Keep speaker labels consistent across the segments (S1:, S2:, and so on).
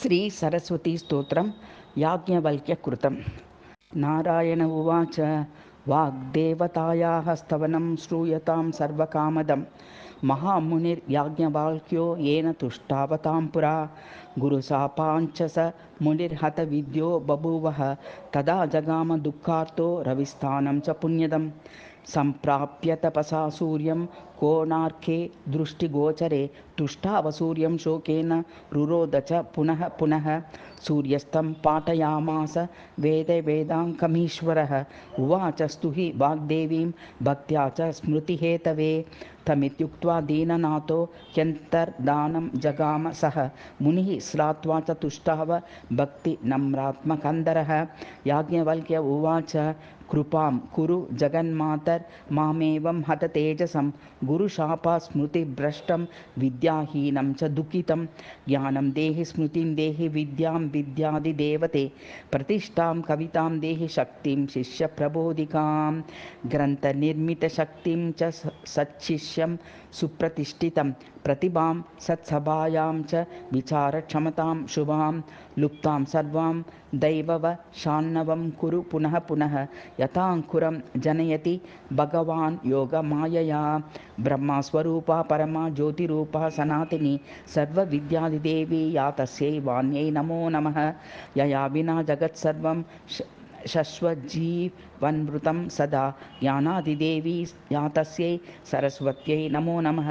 S1: श्री सरस्वती स्तोत्रं याज्ञवल्क्यकृतं। नारायण उवाच वाग्देवतायाः स्तवनं श्रूयतां सर्वकामदं महामुनिर्याज्ञवल्क्यो येन तुष्टावतां पुरा गुरुशापाञ्च स मुनिर्हतविद्यो बभूवः तदा जगाम दुःखार्तो रविस्थानं च पुण्यदं सम्प्राप्य तपसा सूर्यं कोणार्के दृष्टिगोचरे तुष्टावसूर्यं शोकेन रुरोध च पुनः पुनः सूर्यस्तं पाठयामास वेदाङ्कमीश्वरः उवाच स्तुहि वाग्देवीं भक्त्या च स्मृतिहेतवे तमित्युक्त्वा दीननाथो ह्यन्तर्दानं जगाम सः मुनिः स्लात्वा च तुष्टाव भक्तिनम्रात्मकन्दरः याज्ञवल्क्य उवाच कृपां कुरु जगन्मातर्मामेवं हततेजसं गुरुशापात् स्मृतिभ्रष्टं विद्याहीनं च दुःखितं ज्ञानं देहि स्मृतिं देहि विद्यां विद्यादिदेवते प्रतिष्ठां कवितां देहि शक्तिं शिष्यप्रबोधिकां ग्रन्थनिर्मितशक्तिं च सच्छिष्यं सुप्रतिष्ठितं प्रतिभां सत्सभायां च विचारक्षमतां शुभां लुप्तां सर्वां दैववशान्नवं कुरु पुनः पुनः यथाङ्कुरं जनयति भगवान् योगमायया ब्रह्मस्वरूपा परमा ज्योतिरूपा सनातनी सर्वविद्यादिदेवी या तस्यै वाण्यै नमो नमः यया विना जगत्सर्वं शश्वज्जीवन्मृतं सदा ज्ञानादिदेवी या तस्यै सरस्वत्यै नमो नमः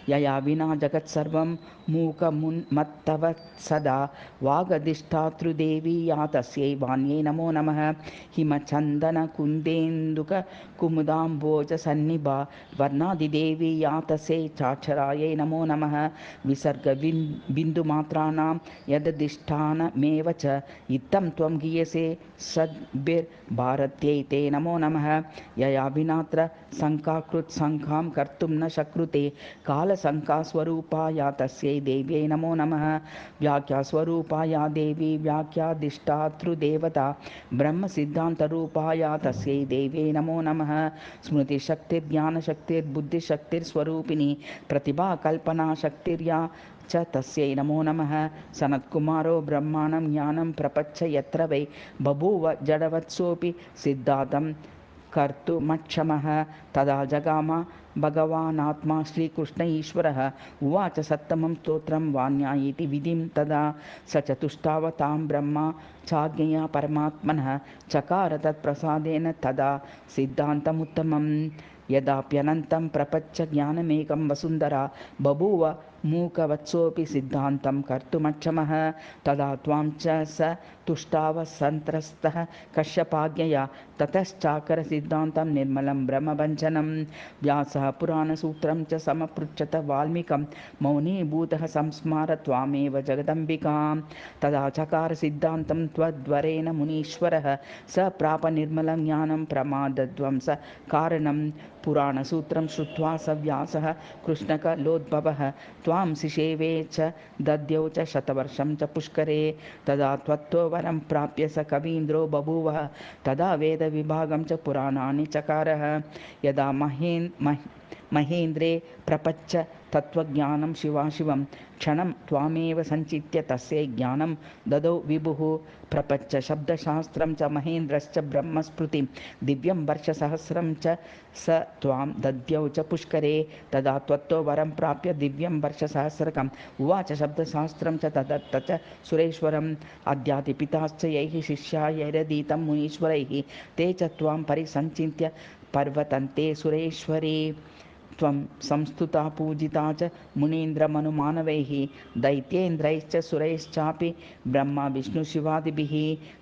S1: यया विना जगत्सर्वं मूकमुन्मत्तव सदा वागधिष्ठातृदेवी या तस्यै वाण्यै नमो नमः हिमचन्दनकुन्देन्दुककुमुदाम्बोजसन्निभा वर्णादिदेवी या तस्यै चाक्षरायै नमो नमः विसर्गबिन्दुमात्राणां यदधिष्ठानमेव च इत्थं त्वं गीयसे सद्भिर्भारत्यै ते नमो नमः यया विनात्र शङ्काकृत्शङ्कां कर्तुं न शक्रुते कालशङ्कास्वरूपा या तस्यै देव्यै नमो नमः व्याख्यास्वरूपा या देवी व्याख्याधिष्ठातृदेवता ब्रह्मसिद्धान्तरूपा या तस्यै देव्यै नमो नमः स्मृतिशक्तिर्ज्ञानशक्तिर्बुद्धिशक्तिर्स्वरूपिणी प्रतिभाकल्पनाशक्तिर्या च तस्यै नमो नमः सनत्कुमारो ब्रह्माणं ज्ञानं प्रपच्छ यत्र वै बभूव जडवत्सोऽपि सिद्धान्तं कर्तुमक्षमः तदा जगाम भगवानात्मा श्रीकृष्ण ईश्वरः उवाच सत्तमं स्तोत्रं वाण्या इति विधिं तदा स चतुष्टावतां ब्रह्मा चाज्ञया परमात्मनः चकार तत्प्रसादेन तदा सिद्धान्तमुत्तमम् यदाप्यनन्तं प्रपच्च ज्ञानमेकं वसुन्धरा बभूव मूकवत्सोऽपि सिद्धान्तं कर्तुमक्षमः तदा त्वां च स तुष्टाव सन्त्रस्तः कश्यपाज्ञया ततश्चाकरसिद्धान्तं निर्मलं ब्रह्मभञ्जनं व्यासः पुराणसूत्रं च समपृच्छत वाल्मीकं मौनीभूतः संस्मार त्वामेव जगदम्बिकां तदा चकारसिद्धान्तं त्वद्वरेण मुनीश्वरः स प्राप निर्मलं ज्ञानं प्रमादध्वंस कारणं पुराणसूत्रं श्रुत्वा स व्यासः कृष्णकलोद्भवः त्वां शिशेवे च दद्यौ च शतवर्षं च पुष्करे तदा त्वत्तो वरं प्राप्य स कवीन्द्रो बभूवः तदा वेदविभागं च पुराणानि चकारः यदा महेन्द्रे प्रपच्च तत्त्वज्ञानं शिवाशिवं क्षणं त्वामेव सञ्चित्य तस्यै ज्ञानं ददौ विभुः प्रपच्च शब्दशास्त्रं च महेन्द्रश्च ब्रह्मस्मृतिं दिव्यं वर्षसहस्रं च स त्वां दद्यौ च पुष्करे तदा त्वत्तो वरं प्राप्य दिव्यं वर्षसहस्रकम् उवाच शब्दशास्त्रं च तदत्त च सुरेश्वरम् अद्यातिपिताश्च यैः शिष्यायैरधीतं मुनीश्वरैः ते च त्वां परिसञ्चिन्त्य पर्वतन्ते सुरेश्वरे त्वं संस्तुता पूजिता च मुनीन्द्रमनुमानवैः दैत्येन्द्रैश्च सुरैश्चापि ब्रह्मा विष्णुशिवादिभिः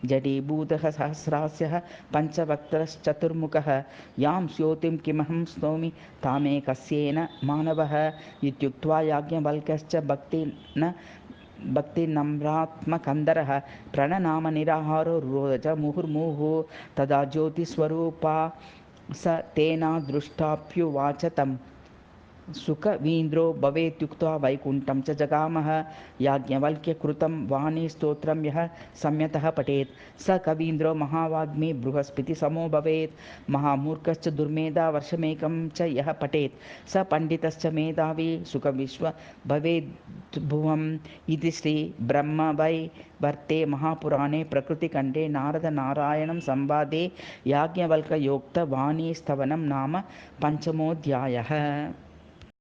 S1: जडीभूतः सहस्रास्यः पञ्चवक्त्रश्चतुर्मुखः यां स्योतिं किमहं स्तौमि तामेकस्येन मानवः इत्युक्त्वा याज्ञवल्क्यश्च भक्तिनम्रात्मकन्दरः प्रणनाम निराहारो रोज मुहुर्मुहुः तदा ज्योतिस्वरूपा स तेना दृष्टाप्युवाच तम् सुखवीन्द्रो भवेत्युक्त्वा वैकुण्ठं च जगामः। याज्ञवल्क्यकृतं वाणीस्तोत्रं यः सम्यतः पठेत् स कवीन्द्रो महावाग्मी बृहस्पतिसमो भवेत्। महामूर्खश्च दुर्मेधा वर्षमेकं च यः पठेत् स पण्डितश्च मेधावी सुखविश्व भवेद्भुवम्। इति श्रीब्रह्मवैवर्ते महापुराणे प्रकृतिखण्डे नारदनारायणं संवादे याज्ञवल्क्ययोक्तवाणीस्तवनं नाम पञ्चमोऽध्यायः।